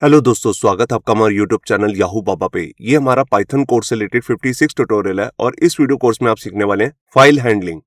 Hello दोस्तों, स्वागत है आपका हमारे यूट्यूब चैनल याहू बाबा पे। ये हमारा पाइथन कोर्स से रिलेटेड 56 ट्यूटोरियल है और इस वीडियो कोर्स में आप सीखने वाले हैं फाइल हैंडलिंग।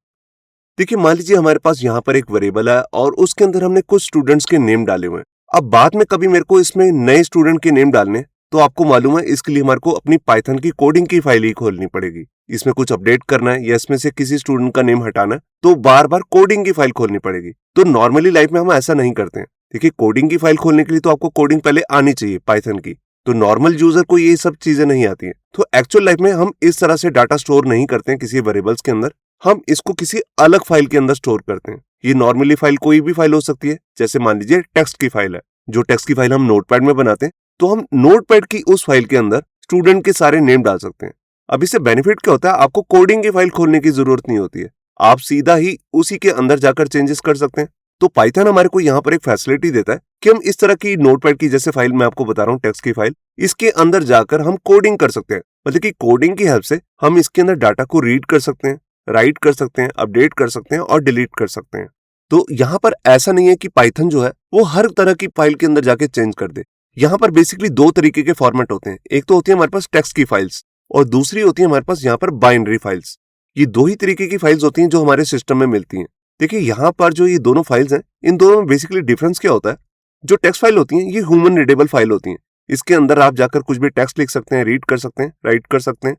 देखिए, मान लीजिए हमारे पास यहाँ पर एक वेरिएबल है और उसके अंदर हमने कुछ स्टूडेंट्स के नेम डाले हुए हैं। अब बाद में कभी मेरे को इसमें नए स्टूडेंट के नेम डालने, तो आपको मालूम है इसके लिए हमारे को अपनी पाइथन की कोडिंग की फाइल ही खोलनी पड़ेगी। इसमें कुछ अपडेट करना है या इसमें से किसी स्टूडेंट का नेम हटाना है तो बार बार कोडिंग की फाइल खोलनी पड़ेगी। तो नॉर्मली लाइफ में हम ऐसा नहीं करते हैं। देखिए, कोडिंग की फाइल खोलने के लिए तो आपको कोडिंग पहले आनी चाहिए पाइथन की। तो नॉर्मल यूजर को ये सब चीजें नहीं आती हैं। तो एक्चुअल लाइफ में हम इस तरह से डाटा स्टोर नहीं करते हैं किसी वेरिएबल्स के अंदर। हम इसको किसी अलग फाइल के अंदर स्टोर करते हैं। ये नॉर्मली फाइल कोई भी फाइल हो सकती है। जैसे मान लीजिए टेक्स्ट की फाइल है, जो टेक्स्ट की फाइल हम नोटपैड में बनाते हैं, तो हम नोटपैड की उस फाइल के अंदर स्टूडेंट के सारे नेम डाल सकते हैं। अब इससे बेनिफिट क्या होता है, आपको कोडिंग की फाइल खोलने की जरूरत नहीं होती है। आप सीधा ही उसी के अंदर जाकर चेंजेस कर सकते हैं। तो पाइथन हमारे को यहाँ पर एक फैसिलिटी देता है कि हम इस तरह की नोटपैड की जैसे फाइल मैं आपको बता रहा हूँ, टेक्स्ट की फाइल, इसके अंदर जाकर हम कोडिंग कर सकते हैं। मतलब कि कोडिंग की हेल्प से हम इसके अंदर डाटा को रीड कर सकते हैं, राइट कर सकते हैं, अपडेट कर सकते हैं और डिलीट कर सकते हैं। तो यहाँ पर ऐसा नहीं है कि पाइथन जो है वो हर तरह की फाइल के अंदर जाके चेंज कर दे। यहाँ पर बेसिकली दो तरीके के फॉर्मेट होते हैं। एक तो होती है हमारे पास टेक्स्ट की फाइल्स और दूसरी होती है हमारे पास यहाँ पर बाइनरी फाइल्स। ये दो ही तरीके की फाइल्स होती हैं जो हमारे सिस्टम में मिलती हैं। देखिए, यहाँ पर जो ये दोनों फाइल्स हैं, इन दोनों में बेसिकली डिफरेंस क्या होता है। जो टेक्स्ट फाइल होती हैं ये ह्यूमन रीडेबल फाइल होती हैं। इसके अंदर आप जाकर कुछ भी टेक्स्ट लिख सकते हैं, रीड कर सकते हैं, राइट कर सकते हैं।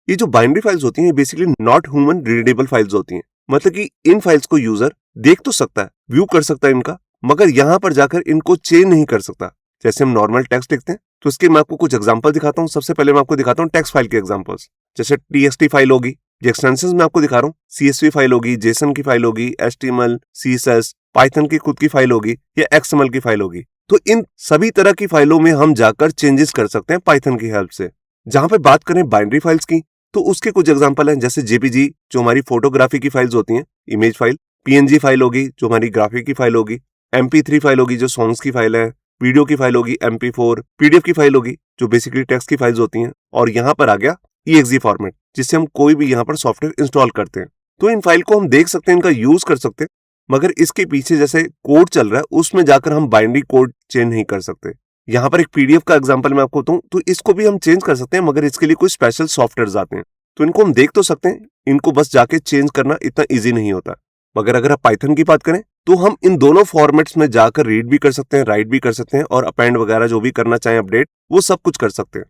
ये जो बाइनरी फाइल्स होती हैं basically not human readable files होती हैं। मतलब कि इन फाइल्स को यूजर देख तो सकता है, व्यू कर सकता है इनका, मगर यहाँ पर जाकर इनको चेंज नहीं कर सकता। जैसे हम नॉर्मल टेक्स्ट लिखते हैं तो इसके मैं आपको कुछ एग्जांपल दिखाता हूँ। सबसे पहले मैं आपको दिखाता हूँ टेक्स्ट फाइल के एग्जांपल्स। जैसे txt फाइल होगी, जो एक्सटेंशंस मैं आपको दिखा रहा हूँ, CSV फाइल होगी, जेसन की फाइल होगी, HTML, CSS, पाइथन की खुद की फाइल होगी या XML की फाइल होगी। तो इन सभी तरह की फाइलों में हम जाकर चेंजेस कर सकते हैं पाइथन की हेल्प से। जहां पे बात करें बाइनरी फाइल्स की, तो उसके कुछ एग्जांपल हैं। जैसे JPG जो हमारी फोटोग्राफी की फाइल्स होती हैं, इमेज फाइल, PNG फाइल होगी जो हमारी ग्राफिक की फाइल होगी, MP3 फाइल होगी जो सॉन्ग्स की फाइल है, वीडियो की फाइल होगी MP4, PDF की फाइल होगी जो बेसिकली टेक्स्ट की फाइल्स होती हैं, और यहाँ पर आ गया EXE फॉर्मेट जिससे हम कोई भी यहाँ पर सॉफ्टवेयर इंस्टॉल करते हैं। तो इन फाइल को हम देख सकते हैं, इनका यूज कर सकते हैं, मगर इसके पीछे जैसे कोड चल रहा है उसमें जाकर हम बाइनरी कोड चेंज नहीं कर सकते। यहाँ पर एक PDF का एग्जांपल मैं आपको दूं तो इसको भी हम चेंज कर सकते हैं, मगर इसके लिए कुछ स्पेशल सॉफ्टवेयर आते हैं। तो इनको हम देख तो सकते हैं, इनको बस जाके चेंज करना इतना ईजी नहीं होता। मगर अगर आप पाइथन की बात करें तो हम इन दोनों फॉर्मेट्स में जाकर रीड भी कर सकते हैं, राइट भी कर सकते हैं और अपेंड वगैरह जो भी करना चाहें, अपडेट, वो सब कुछ कर सकते हैं।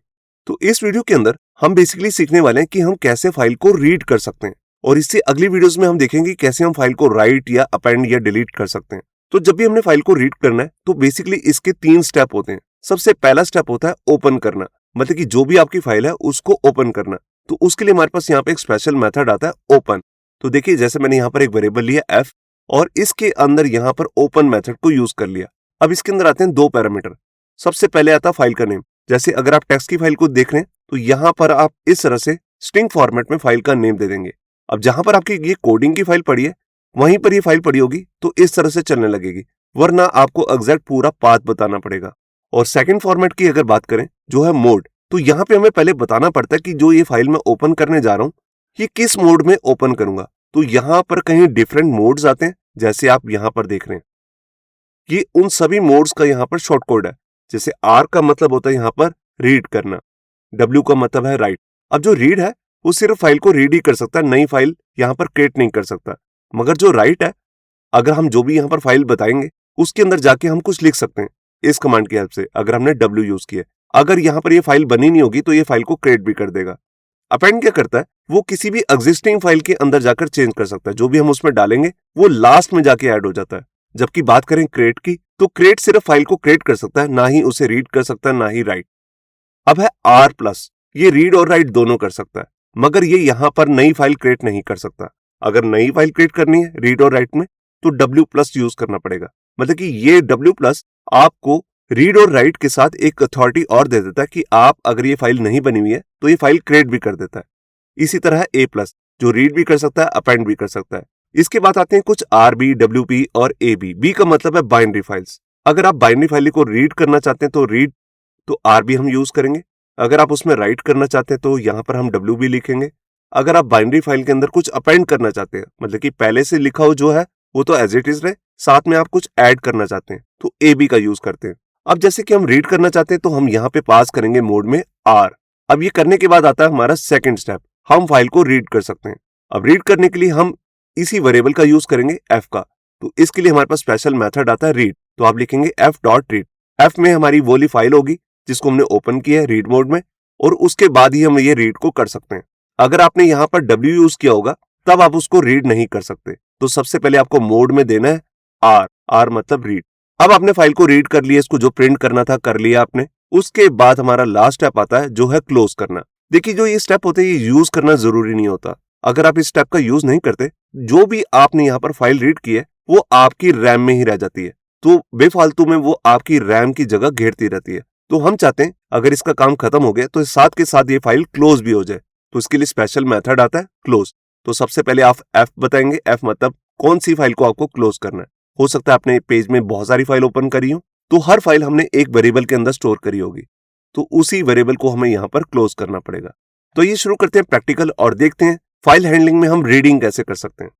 तो इस वीडियो के अंदर हम बेसिकली सीखने वाले हैं कि हम कैसे फाइल को रीड कर सकते हैं, और इससे अगली वीडियोस में हम देखेंगे कैसे हम फाइल को राइट या अपेंड या डिलीट कर सकते हैं। तो जब भी हमने फाइल को रीड करना है तो बेसिकली इसके 3 स्टेप होते हैं। सबसे पहला स्टेप होता है ओपन करना, मतलब कि जो भी आपकी फाइल है उसको ओपन करना। तो उसके लिए हमारे पास यहाँ पे एक स्पेशल मेथड आता है ओपन। तो देखिए, जैसे मैंने यहाँ पर एक वेरिएबल लिया f और इसके अंदर यहाँ पर ओपन मेथड को यूज कर लिया। अब इसके अंदर आते हैं 2 पैरामीटर। सबसे पहले आता है फाइल का नेम। जैसे अगर आप टेक्स्ट की फाइल को देख रहे हैं तो यहाँ पर आप इस तरह से स्ट्रिंग फॉर्मेट में फाइल का नेम दे देंगे। अब जहां पर आपकी ये कोडिंग की फाइल पड़ी है वहीं पर ये फाइल पड़ी होगी तो इस तरह से चलने लगेगी, वरना आपको एग्जैक्ट पूरा पाथ बताना पड़ेगा। और सेकंड फॉर्मेट की अगर बात करें जो है मोड, तो यहाँ पे हमें पहले बताना पड़ता है कि जो ये फाइल मैं ओपन करने जा रहा हूँ ये किस मोड में ओपन करूंगा। तो यहाँ पर कहीं डिफरेंट मोड्स आते हैं, जैसे आप यहाँ पर देख रहे हैं। ये उन सभी मोड्स का यहाँ पर शॉर्ट कोड है। जैसे R का मतलब होता है यहाँ पर रीड करना, W का मतलब है राइट। अब जो रीड है वो सिर्फ फाइल को रीड ही कर सकता है, नई फाइल यहाँ पर क्रिएट नहीं कर सकता। मगर जो राइट है, अगर हम जो भी यहाँ पर फाइल बताएंगे उसके अंदर जाके हम कुछ लिख सकते हैं इस कमांड की हेल्प से, अगर हमने W यूज किया। अगर यहाँ पर ये फाइल बनी नहीं होगी तो ये फाइल को क्रिएट भी कर देगा। अपेंड क्या करता है, वो किसी भी एग्जिस्टिंग फाइल के अंदर जाकर चेंज कर सकता है। जो भी हम उसमें डालेंगे वो लास्ट में जाके ऐड हो जाता है। जबकि बात करें क्रिएट की, तो क्रिएट सिर्फ फाइल को क्रिएट कर सकता है, ना ही उसे रीड कर सकता है, ना ही राइट। अब है R+, ये रीड और राइट दोनों कर सकता है, मगर ये यहाँ पर नई फाइल क्रिएट नहीं कर सकता। अगर नई फाइल क्रिएट करनी है रीड और राइट में तो W+ यूज करना पड़ेगा। मतलब कि ये W+ आपको रीड और राइट के साथ एक अथॉरिटी और दे देता है कि आप अगर ये फाइल नहीं बनी हुई है तो ये फाइल क्रिएट भी कर देता है। इसी तरह A+, जो रीड भी कर सकता है, अपेंड भी कर सकता है। इसके बाद आते हैं कुछ RB, WP और AB। B का मतलब है बाइनरी फाइल्स। अगर आप बाइनरी फाइल को रीड करना चाहते हैं तो रीड, तो RB हम यूज करेंगे। अगर आप उसमें राइट करना चाहते हैं तो यहाँ पर हम WB लिखेंगे। अगर आप बाइनरी फाइल के अंदर कुछ अपेंड करना चाहते हैं, मतलब कि पहले से लिखा हो जो है वो तो एज इट इज रहे, साथ में आप कुछ ऐड करना चाहते हैं, तो AB का यूज करते हैं। अब जैसे कि हम रीड करना चाहते हैं तो हम यहाँ पे पास करेंगे मोड में आर। अब ये करने के बाद आता है हमारा सेकंड स्टेप, हम फाइल को रीड कर सकते हैं। अब रीड करने के लिए हम इसी वेरिएबल का यूज करेंगे एफ का। तो इसके लिए हमारे पास स्पेशल मेथड आता है रीड। तो आप लिखेंगे एफ डॉट रीड। एफ में हमारी वो वाली फाइल होगी जिसको हमने ओपन किया है रीड मोड में, और उसके बाद ही हम ये रीड को कर सकते हैं। अगर आपने यहाँ पर डब्ल्यू यूज किया होगा तब आप उसको रीड नहीं कर सकते। तो सबसे पहले आपको मोड में देना है आर, आर मतलब रीड। अब आपने फाइल को रीड कर लिया, इसको जो प्रिंट करना था कर लिया आपने। उसके बाद हमारा लास्ट स्टेप आता है जो है क्लोज करना। देखिए जो ये स्टेप होते हैं ये यूज करना जरूरी नहीं होता। अगर आप इस स्टेप का यूज नहीं करते, जो भी आपने यहाँ पर फाइल रीड की है वो आपकी रैम में ही रह जाती है, तो बेफालतू में वो आपकी रैम की जगह घेरती रहती है। तो हम चाहते हैं अगर इसका काम खत्म हो गया तो साथ के साथ ये फाइल क्लोज भी हो जाए। तो इसके लिए स्पेशल मेथड आता है क्लोज। तो सबसे पहले आप एफ बताएंगे, एफ मतलब कौन सी फाइल को आपको क्लोज करना है। हो सकता है आपने पेज में बहुत सारी फाइल ओपन करी हो, तो हर फाइल हमने एक वेरिएबल के अंदर स्टोर करी होगी, तो उसी वेरिएबल को हमें यहाँ पर क्लोज करना पड़ेगा। तो ये शुरू करते हैं प्रैक्टिकल और देखते हैं फाइल हैंडलिंग में हम रीडिंग कैसे कर सकते हैं।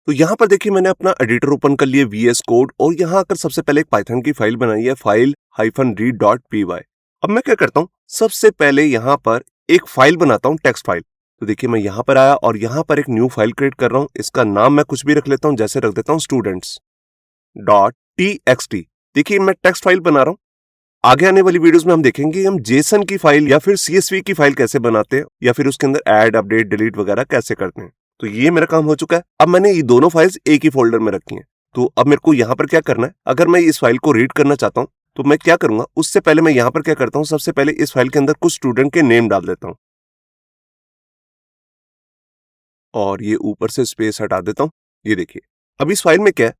तो यहाँ पर देखिए मैंने अपना एडिटर ओपन कर लिया VS कोड, और यहाँ आकर सबसे पहले एक पाइथन की फाइल बनाई है फाइल -read.py। अब मैं क्या करता हूँ, सबसे पहले यहाँ पर एक फाइल बनाता हूँ टेक्स्ट फाइल। तो देखिए मैं यहाँ पर आया और यहाँ पर एक न्यू फाइल क्रिएट कर रहा हूँ। इसका नाम मैं कुछ भी रख लेता हूँ, जैसे रख देता हूँ students.txt। देखिए मैं टेक्स्ट फाइल बना रहा हूँ। आगे आने वाली वीडियोस में हम देखेंगे हम जेसन की फाइल या फिर CSV की फाइल कैसे बनाते हैं, या फिर उसके अंदर ऐड, अपडेट, डिलीट वगैरह कैसे करते हैं। तो ये मेरा काम हो चुका है। अब मैंने ये दोनों फाइल्स एक ही फोल्डर में रखी हैं। तो अब मेरे को यहाँ पर क्या करना है, अगर मैं इस फाइल को रीड करना चाहता हूँ तो मैं क्या करूंगा, उससे पहले मैं यहाँ पर क्या करता हूँ, सबसे पहले इस फाइल के अंदर कुछ स्टूडेंट के नेम डाल देता हूँ, और ये ऊपर से स्पेस हटा देता हूँ। ये देखिए अब इस फाइल में क्या है,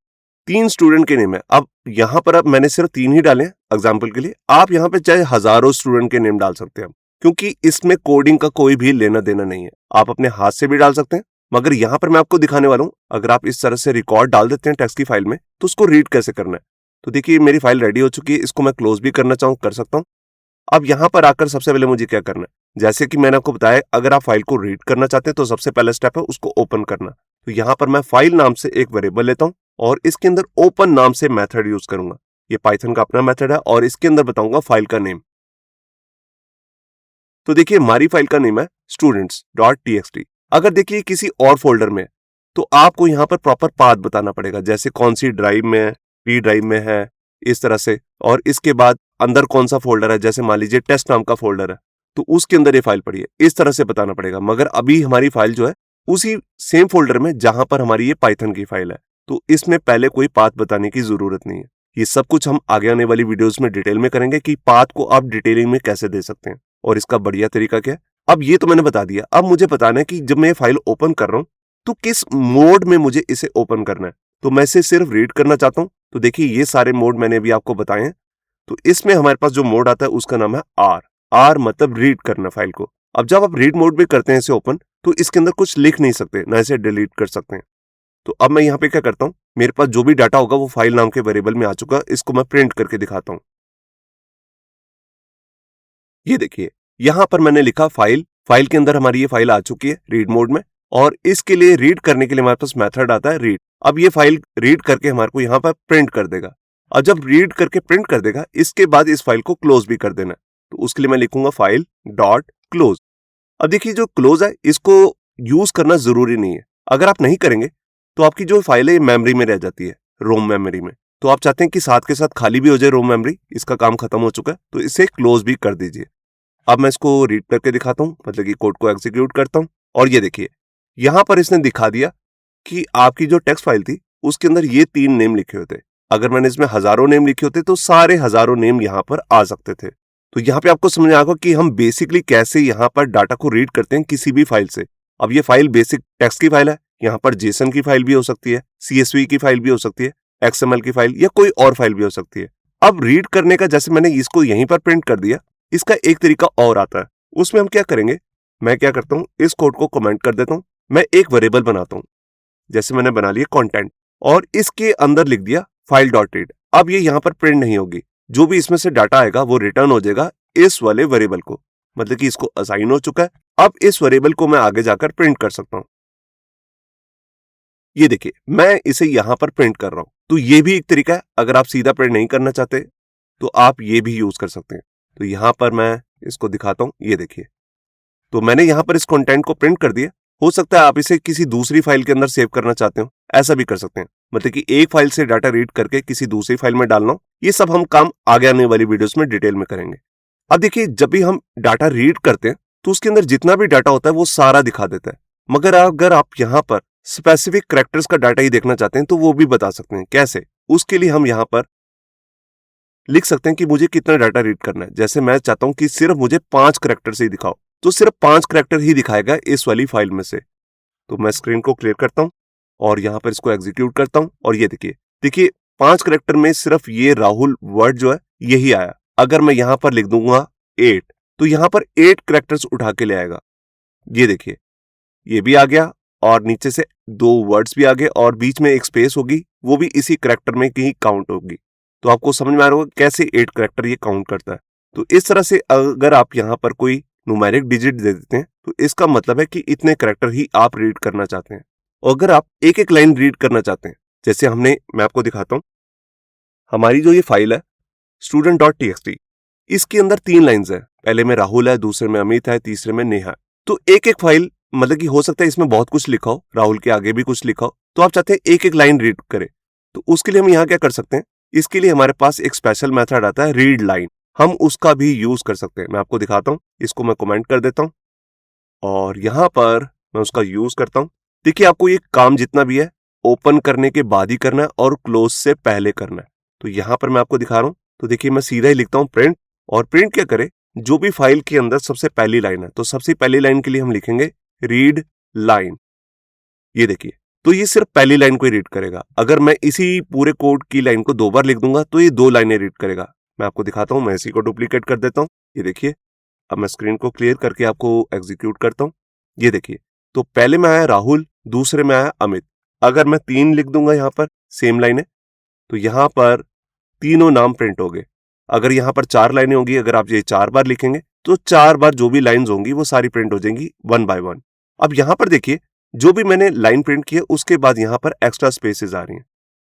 3 स्टूडेंट के नेम है। अब यहाँ पर अब मैंने सिर्फ 3 ही डाले हैं एग्जाम्पल के लिए। आप यहाँ पे चाहे हजारों स्टूडेंट के नेम डाल सकते हैं, क्योंकि इसमें कोडिंग का कोई भी लेना देना नहीं है। आप अपने हाथ से भी डाल सकते हैं, मगर यहाँ पर मैं आपको दिखाने वाला हूँ अगर आप इस तरह से रिकॉर्ड डाल देते हैं टेक्स्ट की फाइल में तो उसको रीड कैसे करना है। तो देखिए मेरी फाइल रेडी हो चुकी है, इसको मैं क्लोज भी करना चाहूँ कर सकता हूँ। अब यहाँ पर आकर सबसे पहले मुझे क्या करना है, जैसे कि मैंने आपको बताया अगर आप फाइल को रीड करना चाहते हैं तो सबसे पहला स्टेप है उसको ओपन करना। तो यहाँ पर मैं फाइल नाम से एक वेरिएबल लेता हूँ और इसके अंदर ओपन नाम से मेथड यूज करूंगा। ये पाइथन का अपना मेथड है और इसके अंदर बताऊंगा फाइल का नेम। तो देखिए हमारी फाइल का नेम है students.txt। अगर देखिए किसी और फोल्डर में तो आपको यहाँ पर प्रॉपर पाथ बताना पड़ेगा, जैसे कौन सी ड्राइव में है, पी ड्राइव में है, इस तरह से। और इसके बाद अंदर कौन सा फोल्डर है, जैसे मान लीजिए टेस्ट नाम का फोल्डर है तो उसके अंदर ये फाइल पड़ी है, इस तरह से बताना पड़ेगा। मगर अभी हमारी फाइल जो है उसी सेम फोल्डर में जहां पर हमारी ये पाइथन की फाइल है, तो इसमें पहले कोई पाथ बताने की जरूरत नहीं है। ये सब कुछ हम आगे आने वाली वीडियोस में डिटेल में करेंगे कि पाथ को आप डिटेलिंग में कैसे दे सकते हैं और इसका बढ़िया तरीका क्या है। अब ये तो मैंने बता दिया, अब मुझे बताना है कि जब मैं ये फाइल ओपन कर रहा हूँ तो किस मोड में मुझे इसे ओपन करना है। तो मैं इसे सिर्फ रीड करना चाहता हूँ, तो देखिए ये सारे मोड मैंने अभी आपको बताए हैं। तो इसमें हमारे पास जो मोड आता है उसका नाम है आर, आर मतलब रीड करना फाइल को। अब जब आप रीड मोड में करते हैं इसे ओपन, तो इसके अंदर कुछ लिख नहीं सकते, ना इसे डिलीट कर सकते हैं। तो अब मैं यहाँ पे क्या करता हूँ, मेरे पास जो भी डाटा होगा वो फाइल नाम के वेरिएबल में आ चुका है, इसको मैं प्रिंट करके दिखाता हूँ। ये देखिए यहाँ पर मैंने लिखा फाइल, फाइल के अंदर हमारी ये फाइल आ चुकी है रीड मोड में, और इसके लिए रीड करने के लिए हमारे पास मेथड आता है रीड। अब ये फाइल रीड करके हमारे को यहाँ पर प्रिंट कर देगा, और जब रीड करके प्रिंट कर देगा इसके बाद इस फाइल को क्लोज भी कर देना। तो उसके लिए मैं लिखूंगा फाइल डॉट क्लोज। अब देखिए जो क्लोज है इसको यूज करना जरूरी नहीं है, अगर आप नहीं करेंगे तो आपकी जो फाइल है मेमोरी में रह जाती है, रोम मेमोरी में। तो आप चाहते हैं कि साथ के साथ खाली भी हो जाए रोम मेमोरी, इसका काम खत्म हो चुका है, तो इसे क्लोज भी कर दीजिए। अब मैं इसको रीड करके दिखाता हूँ, मतलब कि कोड को एग्जीक्यूट करता हूँ, और ये देखिए यहाँ पर इसने दिखा दिया कि आपकी जो टेक्स्ट फाइल थी उसके अंदर ये 3 नेम लिखे होते। अगर मैंने इसमें हजारों नेम लिखे होते तो सारे हजारों नेम यहाँ पर आ सकते थे। तो यहाँ पे आपको समझ आएगा कि हम बेसिकली कैसे यहाँ पर डाटा को रीड करते हैं किसी भी फाइल से। अब ये फाइल बेसिक टेक्स्ट की फाइल है, यहाँ पर जेसन की फाइल भी हो सकती है, CSV की फाइल भी हो सकती है, XML की फाइल या कोई और फाइल भी हो सकती है। अब रीड करने का, जैसे मैंने इसको यहीं पर प्रिंट कर दिया, इसका एक तरीका और आता है। उसमें हम क्या करेंगे, मैं क्या करता हूँ इस कोड को कमेंट कर देता हूँ, मैं एक वेरिएबल बनाता हूँ, जैसे मैंने बना लिया कंटेंट, और इसके अंदर लिख दिया फाइल डॉट रीड। अब ये यहाँ पर प्रिंट नहीं होगी, जो भी इसमें से डाटा आएगा वो रिटर्न हो जाएगा इस वाले वेरिएबल को, मतलब कि इसको असाइन हो चुका है। अब इस वेरिएबल को मैं आगे जाकर प्रिंट कर सकता हूं। ये देखिए मैं इसे यहां पर प्रिंट कर रहा हूं। तो ये भी एक तरीका है, अगर आप सीधा प्रिंट नहीं करना चाहते तो आप ये भी यूज कर सकते हैं। तो यहाँ पर मैं इसको दिखाता हूँ, ये देखिए। तो मैंने यहाँ पर इस कंटेंट को प्रिंट कर दिया। हो सकता है आप इसे किसी दूसरी फाइल के अंदर सेव करना चाहते हो, ऐसा भी कर सकते हैं। मतलब कि एक फाइल से डाटा रीड करके किसी दूसरी फाइल में डालना, ये सब हम काम आगे आने वाली वीडियोस में डिटेल में करेंगे। अब देखिए, जब भी हम डाटा रीड करते हैं तो उसके अंदर जितना भी डाटा होता है वो सारा दिखा देता है। मगर अगर आप यहाँ पर स्पेसिफिक कैरेक्टर्स का डाटा ही देखना चाहते हैं तो वो भी बता सकते हैं। कैसे? उसके लिए हम यहाँ पर लिख सकते हैं कि मुझे कितना डाटा रीड करना है। जैसे मैं चाहता हूं कि सिर्फ मुझे 5 कैरेक्टर से ही दिखाओ, तो सिर्फ 5 कैरेक्टर ही दिखाएगा इस वाली फाइल में से। तो मैं स्क्रीन को क्लियर करता हूं और यहाँ पर इसको एग्जीक्यूट करता हूं और ये देखिए 5 कैरेक्टर में सिर्फ ये राहुल वर्ड जो है यही आया। अगर मैं यहाँ पर लिख दूंगा 8, तो यहाँ पर 8 कैरेक्टर्स उठा के ले आएगा। ये देखिए, ये भी आ गया और नीचे से 2 वर्ड्स भी आ गए और बीच में एक स्पेस होगी, वो भी इसी कैरेक्टर में कहीं काउंट होगी। तो आपको समझ में आ रहा होगा कैसे 8 कैरेक्टर ये काउंट करता है। तो इस तरह से अगर आप यहाँ पर कोई न्यूमेरिक डिजिट दे देते हैं तो इसका मतलब है कि इतने कैरेक्टर ही आप रीड करना चाहते हैं। और अगर आप एक एक लाइन रीड करना चाहते हैं, जैसे मैं आपको दिखाता हूं, हमारी जो ये फाइल है student.txt, इसके अंदर 3 लाइन्स है। पहले में राहुल है, दूसरे में अमित है, तीसरे में नेहा। तो एक एक फाइल, मतलब कि हो सकता है इसमें बहुत कुछ लिखा हो, राहुल के आगे भी कुछ लिखा हो, तो आप चाहते हैं एक एक लाइन रीड करें। तो उसके लिए हम यहाँ क्या कर सकते हैं, इसके लिए हमारे पास एक स्पेशल मेथड आता है रीड लाइन, हम उसका भी यूज कर सकते हैं। मैं आपको दिखाता हूं, इसको मैं कमेंट कर देता हूं और यहां पर मैं उसका यूज करता हूं। देखिए, आपको ये काम जितना भी है ओपन करने के बाद ही करना है और क्लोज से पहले करना है। तो यहां पर मैं आपको दिखा रहा हूं। तो देखिए, मैं सीधा ही लिखता हूं प्रिंट, और प्रिंट क्या करे, जो भी फाइल के अंदर सबसे पहली लाइन है, तो सबसे पहली लाइन के लिए हम लिखेंगे रीड लाइन। ये देखिए, तो ये सिर्फ पहली लाइन को ही रीड करेगा। अगर मैं इसी पूरे कोड की लाइन को 2 बार लिख दूंगा तो ये 2 लाइनें रीड करेगा। मैं आपको दिखाता हूं, मैं इसी को डुप्लीकेट कर देता हूं। ये देखिए, अब मैं स्क्रीन को क्लियर करके आपको एग्जीक्यूट करता हूं। ये देखिए, तो पहले में आया राहुल, दूसरे में आया अमित। अगर मैं 3 लिख दूंगा यहाँ पर सेम लाइन है, तो यहाँ पर तीनों नाम प्रिंट हो गए। अगर यहाँ पर 4 लाइनें होंगी, अगर आप ये 4 बार लिखेंगे तो 4 बार जो भी लाइन्स होंगी वो सारी प्रिंट हो जाएंगी 1 बाय 1। अब यहाँ पर देखिए, जो भी मैंने लाइन प्रिंट की है उसके बाद यहाँ पर एक्स्ट्रा स्पेसेस आ रही हैं।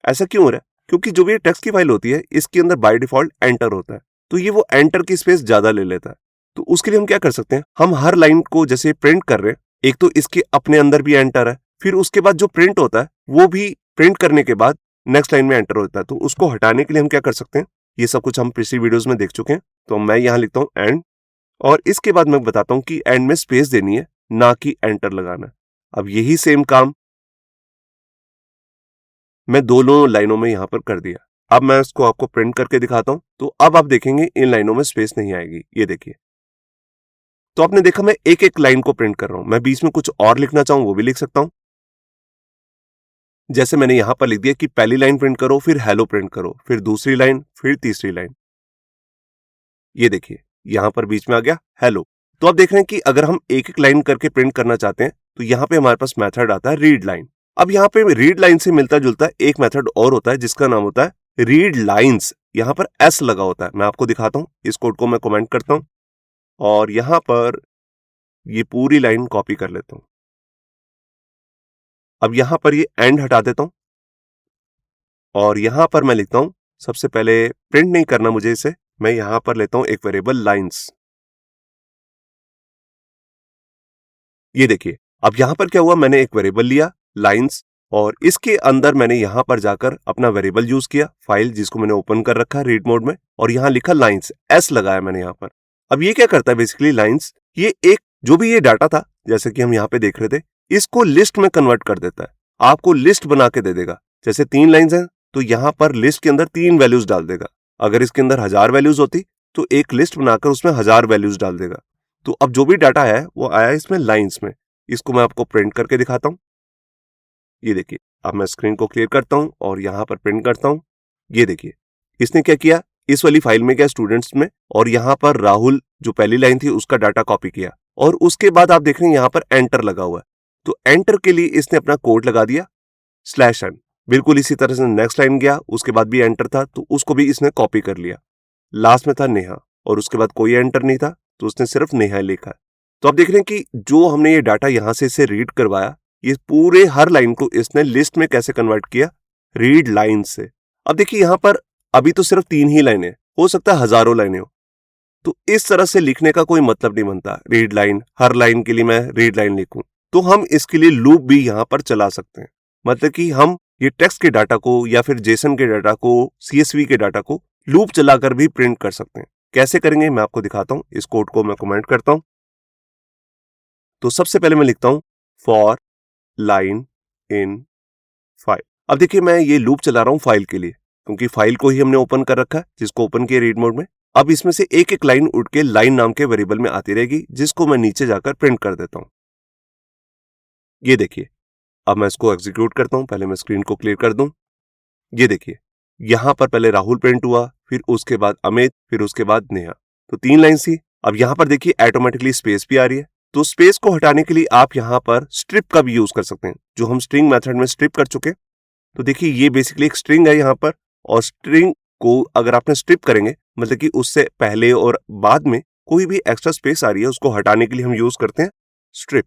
ऐसा क्यों हो रहा है? क्योंकि जो भी टेक्स्ट की फाइल होती है इसके अंदर बाय डिफॉल्ट एंटर होता है, तो ये वो एंटर की स्पेस ज्यादा ले लेता है। तो उसके लिए हम क्या कर सकते हैं, हम हर लाइन को जैसे प्रिंट कर रहे हैं, एक तो इसके अपने अंदर भी एंटर है, फिर उसके बाद जो प्रिंट होता है वो भी प्रिंट करने के बाद नेक्स्ट लाइन में एंटर होता है। तो उसको हटाने के लिए हम क्या कर सकते हैं, ये सब कुछ हम पिछली वीडियोस में देख चुके हैं। तो मैं यहाँ लिखता हूँ एंड, और इसके बाद मैं बताता हूँ कि एंड में स्पेस देनी है, ना कि एंटर लगाना है। अब यही सेम काम मैं दोनों लाइनों में यहां पर कर दिया। अब मैं इसको आपको प्रिंट करके दिखाता हूं, तो अब आप देखेंगे इन लाइनों में स्पेस नहीं आएगी। ये देखिए, तो आपने देखा मैं एक एक लाइन को प्रिंट कर रहा हूं। मैं बीच में कुछ और लिखना चाहूं वो भी लिख सकता हूं। जैसे मैंने यहां पर लिख दिया कि पहली लाइन प्रिंट करो, फिर हेलो प्रिंट करो, फिर दूसरी लाइन, फिर तीसरी लाइन। ये देखिए, यहां पर बीच में आ गया हेलो। तो आप देख रहे हैं कि अगर हम एक एक लाइन करके प्रिंट करना चाहते हैं तो यहाँ पे हमारे पास मेथड आता है रीड लाइन। अब यहाँ पे रीड लाइन से मिलता जुलता एक मेथड और होता है जिसका नाम होता है रीड लाइंस। यहाँ पर एस लगा होता है। मैं आपको दिखाता हूँ, इस कोड को मैं कमेंट करता हूँ और यहाँ पर ये पूरी लाइन कॉपी कर लेता हूँ। अब यहाँ पर ये एंड हटा देता हूँ और यहाँ पर मैं लिखता हूँ, सबसे पहले प्रिंट नहीं करना मुझे इसे, मैं यहाँ पर लेता हूँ एक वेरिएबल लाइंस। ये देखिए, अब यहां पर क्या हुआ, मैंने एक वेरिएबल लिया लाइंस और इसके अंदर मैंने यहां पर जाकर अपना वेरिएबल यूज किया, फाइल जिसको मैंने ओपन कर रखा है रीड मोड में, और यहां लिखा लाइंस, एस लगाया मैंने यहां पर। अब ये क्या करता है बेसिकली लाइंस, ये एक जो भी ये डाटा था जैसे कि हम यहाँ पे देख रहे थे, इसको लिस्ट में कन्वर्ट कर देता है, आपको लिस्ट बना के दे देगा। जैसे 3 लाइंस हैं तो यहाँ पर लिस्ट के अंदर 3 वैल्यूज डाल देगा। अगर इसके अंदर 1000 वैल्यूज होती तो एक लिस्ट बनाकर उसमें 1000 वैल्यूज डाल देगा। तो अब जो भी डाटा है वो आया इसमें लाइंस में। इसको मैं आपको प्रिंट करके दिखाता हूं। ये देखिए, अब मैं स्क्रीन को क्लियर करता हूं और यहां पर प्रिंट करता हूं। ये देखिए, इसने क्या किया, इस वाली फाइल में गया स्टूडेंट्स में और यहां पर राहुल जो पहली लाइन थी उसका डाटा कॉपी किया और उसके बाद आप देख रहे हैं यहां पर एंटर लगा हुआ है। तो एंटर के लिए इसने अपना कोड लगा दिया /n। बिल्कुल इसी तरह से नेक्स्ट लाइन गया, उसके बाद भी एंटर था तो उसको भी इसने कॉपी कर लिया। लास्ट में था नेहा और उसके बाद कोई एंटर नहीं था तो उसने सिर्फ नेहा लिखा है। तो आप देख रहे हैं कि जो हमने ये डाटा यहां से इसे रीड करवाया, ये पूरे हर लाइन को इसने लिस्ट में कैसे कन्वर्ट किया, रीड लाइन से। अब देखिए, यहां पर अभी तो सिर्फ 3 ही लाइनें, हो सकता है हजारों लाइनें हो। तो इस तरह से लिखने का कोई मतलब नहीं बनता। रीड लाइन, हर लाइन के लिए मैं रीड लाइन लिखूं, तो हम इसके लिए लूप भी यहां पर चला सकते हैं। मतलब कि हम ये टेक्स्ट के डाटा को या फिर जेसन के डाटा को, CSV के डाटा को लूप चलाकर भी प्रिंट कर सकते हैं। कैसे करेंगे मैं आपको दिखाता हूं। इस कोड को मैं कमेंट करता हूं। तो सबसे पहले मैं लिखता हूं फॉर लाइन इन फाइल। अब देखिए मैं ये लूप चला रहा हूं फाइल के लिए, क्योंकि फाइल को ही हमने ओपन कर रखा है, जिसको ओपन किया रीड मोड में। अब इसमें से एक एक लाइन उठ के लाइन नाम के वेरिएबल में आती रहेगी, जिसको मैं नीचे जाकर प्रिंट कर देता हूं। ये देखिए, अब मैं इसको एग्जीक्यूट करता हूं। पहले मैं स्क्रीन को क्लियर कर दूं। ये देखिए, यहां पर पहले राहुल प्रिंट हुआ, फिर उसके बाद अमित, फिर उसके बाद नेहा। तो 3 लाइन थी। अब यहां पर देखिए ऑटोमेटिकली स्पेस भी आ रही है। तो स्पेस को हटाने के लिए आप यहां पर स्ट्रिप का भी यूज कर सकते हैं, जो हम स्ट्रिंग मेथड में स्ट्रिप कर चुके हैं। तो देखिए ये बेसिकली एक स्ट्रिंग है यहां पर, और स्ट्रिंग को अगर आपने स्ट्रिप करेंगे, मतलब कि उससे पहले और बाद में कोई भी एक्स्ट्रा स्पेस आ रही है, उसको हटाने के लिए हम यूज करते हैं स्ट्रिप।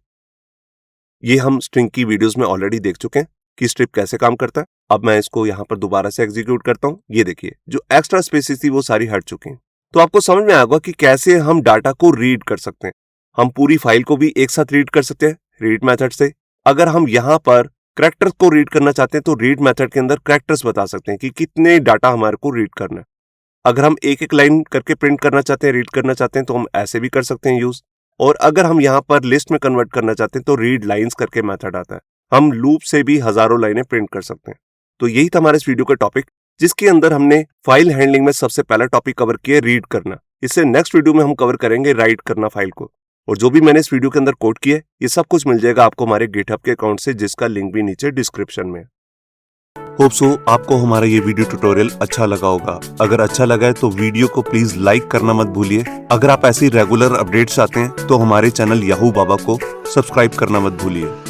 ये हम स्ट्रिंग की वीडियोस में ऑलरेडी देख चुके हैं कि स्ट्रिप कैसे काम करता है। अब मैं इसको यहाँ पर दोबारा से एग्जीक्यूट करता हूँ। ये देखिए, जो एक्स्ट्रा स्पेसेस थी वो सारी हट चुकी हैं। तो आपको समझ में आएगा कि कैसे हम डाटा को रीड कर सकते हैं। हम पूरी फाइल को भी एक साथ रीड कर सकते हैं रीड मेथड से। अगर हम यहाँ पर कैरेक्टर्स को रीड करना चाहते हैं, तो रीड मेथड के अंदर कैरेक्टर्स बता सकते हैं कि कितने डाटा हमारे को रीड करना है। अगर हम एक एक लाइन करके प्रिंट करना चाहते हैं, रीड करना चाहते हैं, तो हम ऐसे भी कर सकते हैं यूज। और अगर हम यहाँ पर लिस्ट में कन्वर्ट करना चाहते हैं, तो रीड लाइंस करके मेथड आता है। हम लूप से भी हजारों लाइनें प्रिंट कर सकते हैं। तो यही था हमारे इस वीडियो का टॉपिक, जिसके अंदर हमने फाइल हैंडलिंग में सबसे पहला टॉपिक कवर किया रीड करना। इससे नेक्स्ट वीडियो में हम कवर करेंगे राइट करना फाइल को। और जो भी मैंने इस वीडियो के अंदर कोड किया, ये सब कुछ मिल जाएगा आपको हमारे गिटहब के अकाउंट से, जिसका लिंक भी नीचे डिस्क्रिप्शन में। होप सो आपको हमारा ये वीडियो ट्यूटोरियल अच्छा लगा होगा। अगर अच्छा लगा है तो वीडियो को प्लीज लाइक करना मत भूलिए। अगर आप ऐसी रेगुलर अपडेट्स चाहते हैं तो हमारे चैनल याहू बाबा को सब्सक्राइब करना मत भूलिए।